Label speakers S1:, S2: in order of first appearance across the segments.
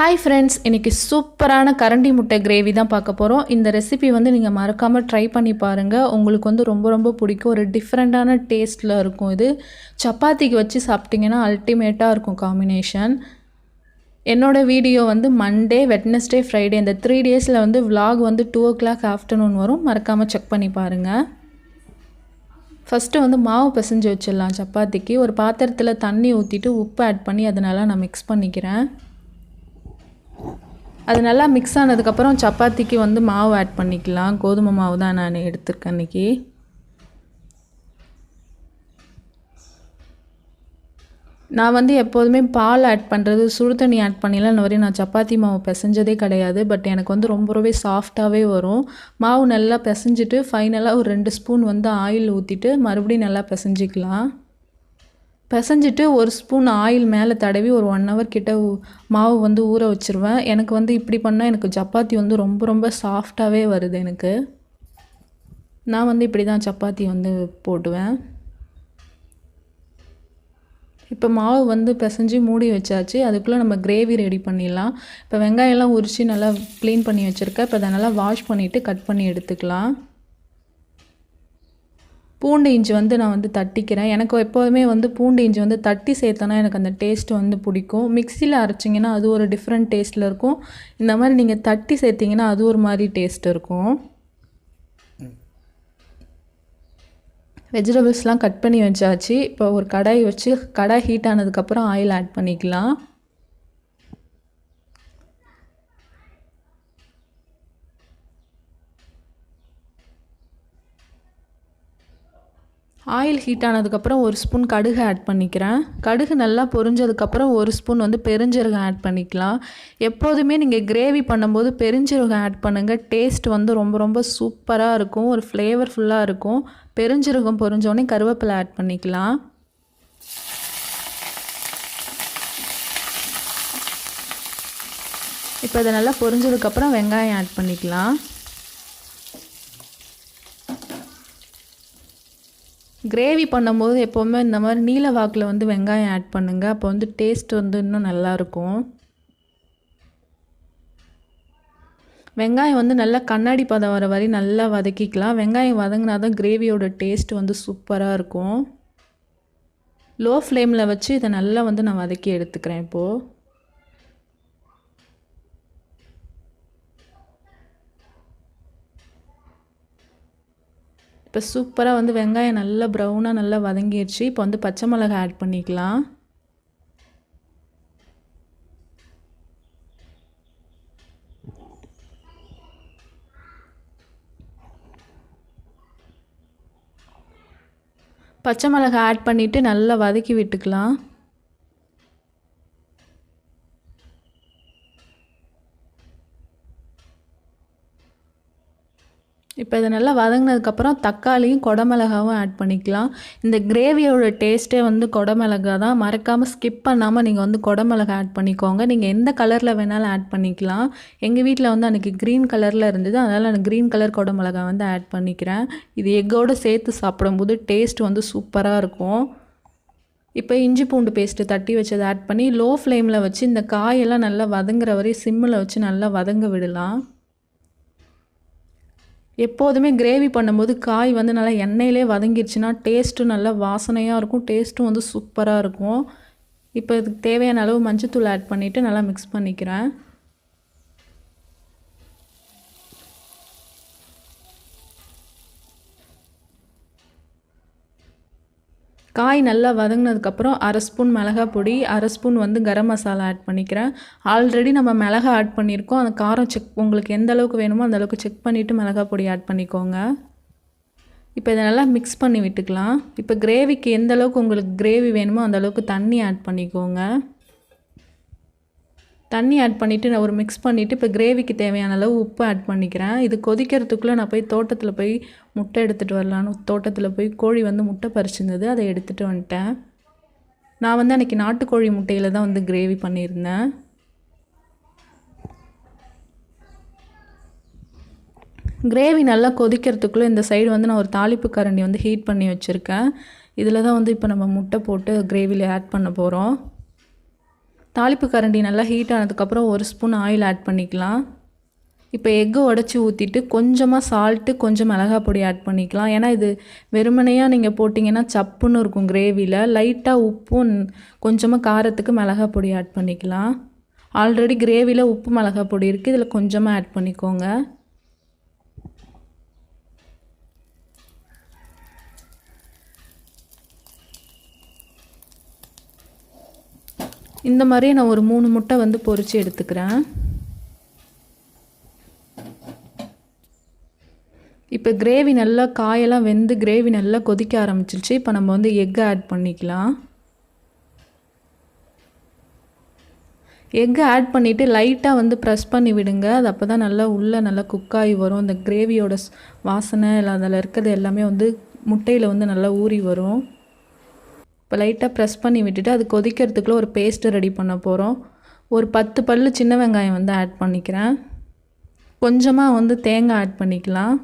S1: Hi friends, இன்றைக்கி சூப்பரான கரண்டி முட்டை கிரேவி தான் பார்க்க போகிறோம். இந்த ரெசிபி வந்து நீங்கள் மறக்காமல் ட்ரை பண்ணி பாருங்கள். உங்களுக்கு வந்து ரொம்ப ரொம்ப பிடிக்கும். ஒரு டிஃப்ரெண்ட்டான டேஸ்ட்டில் இருக்கும். இது சப்பாத்திக்கு வச்சு சாப்பிட்டிங்கன்னா அல்டிமேட்டாக இருக்கும் காம்பினேஷன். என்னோடய வீடியோ வந்து மண்டே, வெட்னஸ்டே, ஃப்ரைடே இந்த 3 டேஸில் வந்து விலாக் வந்து 2 o'clock ஆஃப்டர்நூன் வரும். மறக்காமல் செக் பண்ணி பாருங்கள். ஃபஸ்ட்டு வந்து மாவு பிசைஞ்சு வச்சிடலாம். சப்பாத்திக்கு ஒரு பாத்திரத்தில் தண்ணி ஊற்றிட்டு உப்பு ஆட் பண்ணி அதனால நான் மிக்ஸ் பண்ணிக்கிறேன். அது நல்லா மிக்ஸ் ஆனதுக்கப்புறம் சப்பாத்திக்கு வந்து மாவு ஆட் பண்ணிக்கலாம். கோதுமை மாவு தான் நான் எடுத்திருக்கேன் இன்றைக்கி. நான் வந்து எப்போதுமே பால் ஆட் பண்ணுறது, சுடு தண்ணி ஆட் பண்ணிலாம் இந்த வரையும் நான் சப்பாத்தி மாவு பிசைஞ்சதே கிடையாது. பட் எனக்கு வந்து ரொம்பவே சாஃப்டாகவே வரும். மாவு நல்லா பிசைஞ்சிட்டு ஃபைனலாக ஒரு 2 ஸ்பூன் வந்து ஆயில் ஊற்றிட்டு மறுபடியும் நல்லா பிசைஞ்சிக்கலாம். பிசைஞ்சிட்டு 1 ஸ்பூன் ஆயில் மேலே தடவி ஒரு 1 hour கிட்ட மாவு வந்து ஊற வச்சுருவேன். எனக்கு வந்து இப்படி பண்ணால் எனக்கு சப்பாத்தி வந்து ரொம்ப ரொம்ப சாஃப்டாகவே வருது எனக்கு. நான் வந்து இப்படி தான் சப்பாத்தி வந்து போடுவேன். இப்போ மாவு வந்து பிசைஞ்சு மூடி வச்சாச்சு. அதுக்குள்ளே நம்ம கிரேவி ரெடி பண்ணிடலாம். இப்போ வெங்காயம்லாம் உரித்து நல்லா க்ளீன் பண்ணி வச்சுருக்கேன். இப்போ அதை நல்லா வாஷ் பண்ணிவிட்டு கட் பண்ணி எடுத்துக்கலாம். பூண்டு இஞ்சி வந்து நான் வந்து தட்டிக்கிறேன். எனக்கு எப்போதுமே வந்து பூண்டு இஞ்சி வந்து தட்டி சேர்த்தனா எனக்கு அந்த டேஸ்ட்டு வந்து பிடிக்கும். மிக்சியில் அரைச்சிங்கன்னா அது ஒரு டிஃப்ரெண்ட் டேஸ்ட்டில் இருக்கும். இந்த மாதிரி நீங்கள் தட்டி சேர்த்திங்கன்னா அது ஒரு மாதிரி டேஸ்ட் இருக்கும். வெஜிடபிள்ஸ்லாம் கட் பண்ணி வச்சாச்சு. இப்போ ஒரு கடாய் வச்சு கடாய் ஹீட் ஆனதுக்கப்புறம் ஆயில் ஆட் பண்ணிக்கலாம். ஆயில் ஹீட் ஆனதுக்கப்புறம் 1 ஸ்பூன் கடுகு ஆட் பண்ணிக்கிறேன். கடுகு நல்லா பொரிஞ்சதுக்கப்புறம் 1 ஸ்பூன் வந்து பெருஞ்சீரகம் ஆட் பண்ணிக்கலாம். எப்போதுமே நீங்கள் கிரேவி பண்ணும்போது பெருஞ்சீரகம் ஆட் பண்ணுங்கள். டேஸ்ட் வந்து ரொம்ப ரொம்ப சூப்பராக இருக்கும். ஒரு ஃப்ளேவர்ஃபுல்லாக இருக்கும். பெருஞ்சீரகம் பொரிஞ்சோடனே கருவேப்பிலை ஆட் பண்ணிக்கலாம். இப்போ இதை நல்லா பொரிஞ்சதுக்கப்புறம் வெங்காயம் ஆட் பண்ணிக்கலாம். கிரேவி பண்ணும்போது எப்போவுமே இந்த மாதிரி நீல வாக்கில் வந்து வெங்காயம் ஆட் பண்ணுங்கள். அப்போ வந்து டேஸ்ட் வந்து இன்னும் நல்லாயிருக்கும். வெங்காயம் வந்து நல்லா கண்ணாடி பதம் வர வரை நல்லா வதக்கிக்கலாம். வெங்காயம் வதங்கினா தான் கிரேவியோட டேஸ்ட் வந்து சூப்பராக இருக்கும். லோ ஃப்ளேமில் வச்சு இதை நல்லா வந்து நான் வதக்கி எடுத்துக்கிறேன். இப்போது இப்போ சூப்பராக வந்து வெங்காயம் நல்லா ப்ரௌனாக நல்லா வதங்கிடுச்சு. இப்போ வந்து பச்சை மிளகாய் ஆட் பண்ணிக்கலாம். பச்சை மிளகாய் ஆட் பண்ணிவிட்டு நல்லா வதக்கி விட்டுக்கலாம். இப்போ இதை நல்லா வதங்கினதுக்கப்புறம் தக்காளியும் குடமிளகாவும் ஆட் பண்ணிக்கலாம். இந்த கிரேவியோட டேஸ்ட்டே வந்து குடமிளகா தான். மறக்காமல் ஸ்கிப் பண்ணாமல் நீங்கள் வந்து குடமிளகா ஆட் பண்ணிக்கோங்க. நீங்கள் எந்த கலரில் வேணாலும் ஆட் பண்ணிக்கலாம். எங்கள் வீட்டில் வந்து அன்றைக்கி க்ரீன் கலரில் இருந்தது. அதனால் நான் க்ரீன் கலர் குடமிளகா வந்து ஆட் பண்ணிக்கிறேன். இது எக்கோடு சேர்த்து சாப்பிடும்போது டேஸ்ட் வந்து சூப்பராக இருக்கும். இப்போ இஞ்சி பூண்டு பேஸ்ட்டு தட்டி வச்சதை ஆட் பண்ணி லோ ஃப்ளேமில் வச்சு இந்த காயெல்லாம் நல்லா வதங்குற வரை சிம்மில் வச்சு நல்லா வதங்க விடலாம். எப்போதுமே கிரேவி பண்ணும்போது காய் வந்து நல்லா எண்ணெயிலே வதங்கிடுச்சுன்னா டேஸ்ட்டும் நல்லா வாசனையாக இருக்கும். டேஸ்ட்டும் வந்து சூப்பராக இருக்கும். இப்போ இதுக்கு தேவையான அளவு மஞ்சத்தூள் ஆட் பண்ணிவிட்டு நல்லா மிக்ஸ் பண்ணிக்கிறேன். காய் நல்லா வதங்கினதுக்கப்புறம் 1/2 ஸ்பூன் மிளகாய் பொடி, 1/2 ஸ்பூன் வந்து கரம் மசாலா ஆட் பண்ணிக்கிறேன். ஆல்ரெடி நம்ம மிளகாய் ஆட் பண்ணியிருக்கோம். அந்த காரம் உங்களுக்கு எந்த அளவுக்கு வேணுமோ அந்த அளவுக்கு செக் பண்ணிவிட்டு மிளகாய் பொடி ஆட் பண்ணிக்கோங்க. இப்போ இதை நல்லா மிக்ஸ் பண்ணி விட்டுக்கலாம். இப்போ கிரேவிக்கு எந்த அளவுக்கு உங்களுக்கு கிரேவி வேணுமோ அந்த அளவுக்கு தண்ணி ஆட் பண்ணிக்கோங்க. தண்ணி ஆட் பண்ணிவிட்டு நான் ஒரு மிக்ஸ் பண்ணிவிட்டு இப்போ கிரேவிக்கு தேவையான அளவு உப்பு ஆட் பண்ணிக்கிறேன். இது கொதிக்கிறதுக்குள்ளே நான் போய் தோட்டத்தில் போய் முட்டை எடுத்துகிட்டு வரலான்னு தோட்டத்தில் போய் கோழி வந்து முட்டை பறிச்சிருந்தது. அதை எடுத்துகிட்டு வந்துட்டேன். நான் வந்து அன்றைக்கி நாட்டுக்கோழி முட்டையில் தான் வந்து கிரேவி பண்ணியிருந்தேன். கிரேவி நல்லா கொதிக்கிறதுக்குள்ளே இந்த சைடு வந்து நான் ஒரு தாளிப்பு கரண்டி வந்து ஹீட் பண்ணி வச்சுருக்கேன். இதில் தான் வந்து இப்போ நம்ம முட்டை போட்டு கிரேவியில் ஆட் பண்ண போகிறோம். தாளிப்பு கரண்டி நல்லா ஹீட் ஆனதுக்கப்புறம் 1 ஸ்பூன் ஆயில் ஆட் பண்ணிக்கலாம். இப்போ எக்கு உடச்சி ஊற்றிட்டு கொஞ்சமாக சால்ட்டு, கொஞ்சம் மிளகாய் பொடி ஆட் பண்ணிக்கலாம். ஏன்னா இது வெறுமனையாக நீங்கள் போட்டிங்கன்னா சப்புன்னு இருக்கும் கிரேவியில். லைட்டாக உப்பும் கொஞ்சமாக காரத்துக்கு மிளகாய் பொடி ஆட் பண்ணிக்கலாம். ஆல்ரெடி கிரேவியில் உப்பு மிளகாய் பொடி இருக்குது, இதில் கொஞ்சமாக ஆட் பண்ணிக்கோங்க. இந்த மாதிரி நான் ஒரு 3 முட்டை வந்து பொரித்து எடுத்துக்கிறேன். இப்போ கிரேவி நல்லா காயெல்லாம் வெந்து கிரேவி நல்லா கொதிக்க ஆரம்பிச்சிருச்சு. இப்போ நம்ம வந்து எக்கை ஆட் பண்ணிக்கலாம். எக்கை ஆட் பண்ணிவிட்டு லைட்டாக வந்து ப்ரெஸ் பண்ணி விடுங்க. அது அப்போ தான் நல்லா உள்ளே நல்லா குக்காகி வரும். இந்த கிரேவியோட வாசனை இல்லை அதில் இருக்கிறது எல்லாமே வந்து முட்டையில் வந்து நல்லா ஊறி வரும். இப்போ லைட்டாக ப்ரெஸ் பண்ணி விட்டுட்டு அது கொதிக்கிறதுக்குள்ளே ஒரு பேஸ்ட்டு ரெடி பண்ண போகிறோம். ஒரு 10 பல்லு சின்ன வெங்காயம் வந்து ஆட் பண்ணிக்கிறேன். கொஞ்சமாக வந்து தேங்காய் ஆட் பண்ணிக்கலாம்.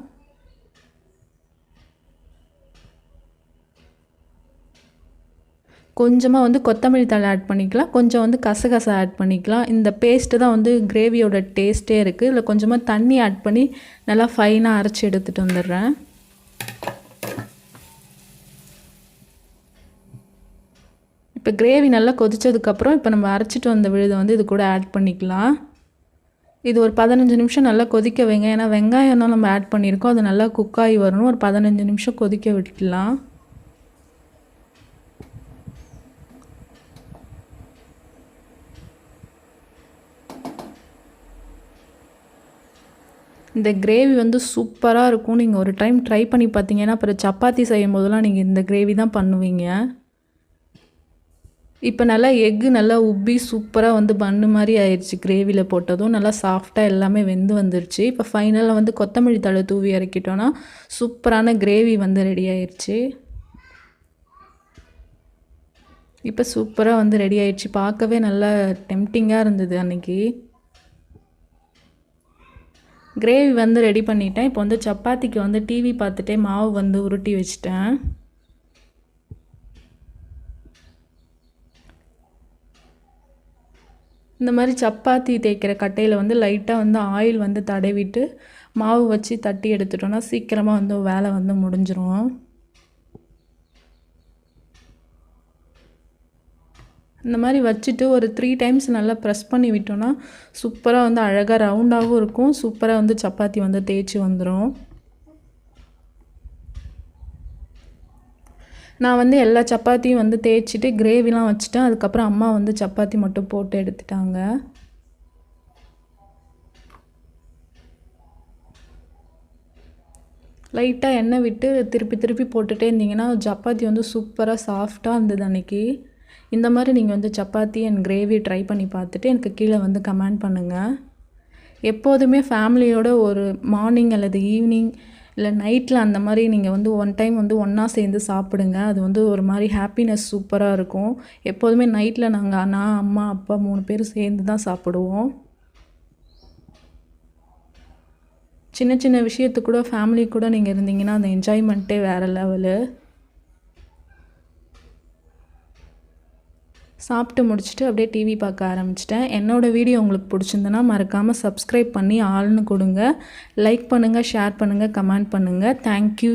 S1: கொஞ்சமாக வந்து கொத்தமல்லி தழை ஆட் பண்ணிக்கலாம். கொஞ்சம் வந்து கசகசா ஆட் பண்ணிக்கலாம். இந்த பேஸ்ட்டு தான் வந்து கிரேவியோட டேஸ்ட்டே இருக்குது. இதில் கொஞ்சமாக தண்ணி ஆட் பண்ணி நல்லா ஃபைனாக அரைச்சி எடுத்துகிட்டு வந்துடுறேன். இப்போ கிரேவி நல்லா கொதித்ததுக்கப்புறம் இப்போ நம்ம அரைச்சிட்டு வந்த விழுதை வந்து இது கூட ஆட் பண்ணிக்கலாம். இது ஒரு 15 நிமிஷம் நல்லா கொதிக்க வைங்க. ஏன்னா வெங்காயம் தான் நம்ம ஆட் பண்ணியிருக்கோம், அது நல்லா குக்காகி வரணும். ஒரு 15 நிமிஷம் கொதிக்க விட்டுடலாம். இந்த கிரேவி வந்து சூப்பராக இருக்கும். நீங்கள் ஒரு டைம் ட்ரை பண்ணி பார்த்தீங்கன்னா அப்புறம் சப்பாத்தி செய்யும் போதெல்லாம் நீங்கள் இந்த கிரேவி தான் பண்ணுவீங்க. இப்போ நல்லா எக்கு நல்லா உப்பி சூப்பராக வந்து பன்னு மாதிரி ஆயிடுச்சு. கிரேவியில் போட்டதும் நல்லா சாஃப்டாக எல்லாமே வெந்து வந்துருச்சு. இப்போ ஃபைனலாக வந்து கொத்தமல்லி தழை தூவி இறக்கிட்டோன்னா சூப்பரான கிரேவி வந்து ரெடி ஆயிடுச்சு. இப்போ சூப்பராக வந்து ரெடி ஆயிடுச்சு. பார்க்கவே நல்லா டெம்டிங்காக இருந்தது அன்றைக்கி. கிரேவி வந்து ரெடி பண்ணிட்டேன். இப்போ வந்து சப்பாத்திக்கு வந்து டிவி பார்த்துட்டே மாவு வந்து உருட்டி வச்சிட்டேன். இந்த மாதிரி சப்பாத்தி தேய்க்கிற கட்டையில் வந்து லைட்டாக வந்து ஆயில் வந்து தடவிட்டு மாவு வச்சு தட்டி எடுத்துட்டோன்னா சீக்கிரமாக வந்து வேலை வந்து முடிஞ்சிரும். இந்த மாதிரி வச்சுட்டு ஒரு 3 டைம்ஸ் நல்லா ப்ரெஸ் பண்ணி விட்டோன்னா சூப்பராக வந்து அழகாக ரவுண்டாகவும் இருக்கும். சூப்பராக வந்து சப்பாத்தி வந்து தேய்ச்சி வந்துடும். நான் வந்து எல்லா சப்பாத்தியும் வந்து தேய்ச்சிட்டு கிரேவிலாம் வச்சுட்டேன். அதுக்கப்புறம் அம்மா வந்து சப்பாத்தி மட்டும் போட்டு எடுத்துட்டாங்க. லைட்டாக எண்ணெய் விட்டு திருப்பி திருப்பி போட்டுகிட்டே இருந்தீங்கன்னா சப்பாத்தி வந்து சூப்பராக சாஃப்டாக இருந்தது அன்றைக்கி. இந்த மாதிரி நீங்கள் வந்து சப்பாத்தி அண்ட் கிரேவி ட்ரை பண்ணி பார்த்துட்டு எனக்கு கீழே வந்து கமெண்ட் பண்ணுங்கள். எப்போதுமே ஃபேமிலியோட ஒரு மார்னிங் அல்லது ஈவினிங் இல்லை நைட்டில் அந்த மாதிரி நீங்கள் வந்து ஒன் டைம் வந்து ஒன்றா சேர்ந்து சாப்பிடுங்க. அது வந்து ஒரு மாதிரி ஹாப்பினஸ் சூப்பராக இருக்கும். எப்போதுமே நைட்டில் நான் அம்மா அப்பா 3 பேர் சேர்ந்து தான் சாப்பிடுவோம். சின்ன சின்ன விஷயத்துக்கு கூட ஃபேமிலி கூட நீங்கள் இருந்தீங்கன்னா அந்த என்ஜாய்மெண்ட்டே வேறு லெவலு. சாப்பிட்டு முடிச்சுட்டு அப்படியே டிவி பார்க்க ஆரம்பிச்சிட்டேன். என்னோடய வீடியோ உங்களுக்கு பிடிச்சிருந்தனா மறக்காமல் சப்ஸ்கிரைப் பண்ணி ஆள்னு கொடுங்க. லைக் பண்ணுங்கள், ஷேர் பண்ணுங்கள், கமெண்ட் பண்ணுங்கள். தேங்க்யூ.